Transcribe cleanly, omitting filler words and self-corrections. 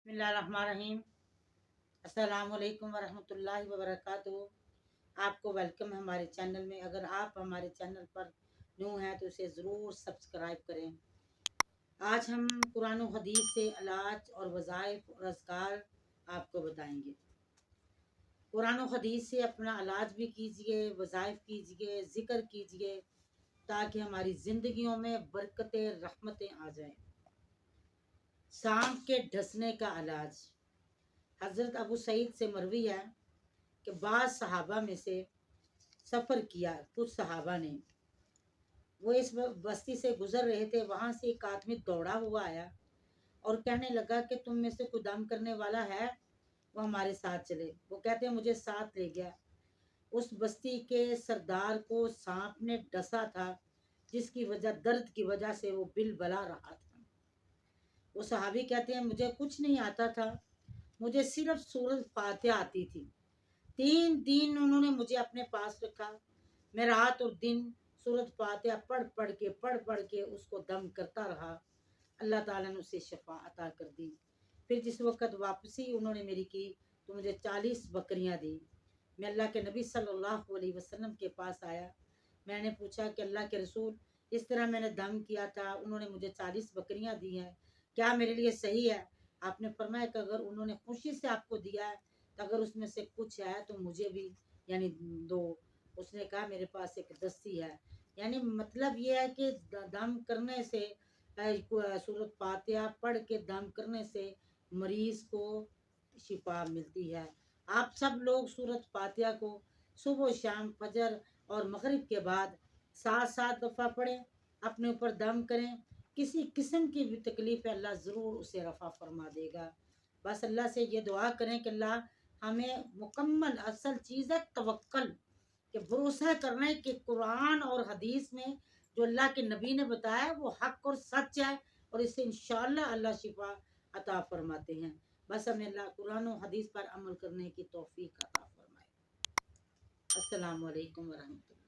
बिस्मिल्लाहिर्रहमानिर्रहीम। अस्सलाम वालेकुम वरहमतुल्लाहि वबरकातुहू। आपको वेलकम है हमारे चैनल में। अगर आप हमारे चैनल पर न्यू हैं तो इसे ज़रूर सब्सक्राइब करें। आज हम कुरान और हदीस से इलाज और वज़ाइफ और अज़कार आपको बताएंगे। कुरान और हदीस से अपना इलाज भी कीजिए, वज़ाइफ कीजिए, ज़िक्र कीजिए, ताकि हमारी ज़िंदगियों में बरकतें रहमतें आ जाएं। सांप के डसने का इलाज। हज़रत अबू सईद से मरवी है कि बाद सहाबा में से सफ़र किया। कुछ सहाबा ने वो इस बस्ती से गुजर रहे थे। वहाँ से एक आदमी दौड़ा हुआ आया और कहने लगा कि तुम में से कोई दम करने वाला है, वो हमारे साथ चले। वो कहते मुझे साथ ले गया। उस बस्ती के सरदार को सांप ने डसा था, जिसकी वजह दर्द की वजह से वो बिल बला रहा था। वो सहाबी कहते हैं मुझे कुछ नहीं आता था, मुझे सिर्फ सूरत फातिहा आती थी। 3 दिन उन्होंने मुझे अपने पास रखा। मैं रात और दिन सूरत फातिहा पढ़ के उसको दम करता रहा। अल्लाह ताला ने उसे शफा अता कर दी। फिर जिस वक़्त वापसी उन्होंने मेरी की तो मुझे 40 बकरियां दी। मैं अल्लाह के नबी सल्लल्लाहु अलैहि वसल्लम के पास आया। मैंने पूछा कि अल्लाह के रसूल, इस तरह मैंने दम किया था, उन्होंने मुझे 40 बकरियां दी हैं, क्या मेरे लिए सही है? आपने फरमाया कि अगर उन्होंने खुशी से आपको दिया है तो अगर उसमें से कुछ है तो मुझे भी यानी दो। उसने कहा मेरे पास एक दस्ती है। यानी मतलब ये है कि दम करने से सूरत फातिहा पढ़ के दम करने से मरीज को शिफा मिलती है। आप सब लोग सूरत फातिहा को सुबह शाम फजर और मगरिब के बाद 7-7 दफ़ा पढ़ें। अपने ऊपर दम करें। किसी किस्म की भी तकलीफ है अल्लाह ज़रूर उसे रफ़ा फरमा देगा। बस अल्लाह से ये दुआ करें कि अल्लाह हमें मुकम्मल असल चीज़ है तवक्कल, कि भरोसा करना है कि कुरान और हदीस में जो अल्लाह के नबी ने बताया वो हक और सच है, और इससे इंशाअल्लाह अल्लाह शिफा अता फरमाते हैं। बस हमें अल्लाह कुरान और हदीस पर अमल करने की तौफीक अता फरमाए। अस्सलाम वालेकुम वरहमतुल्लाह।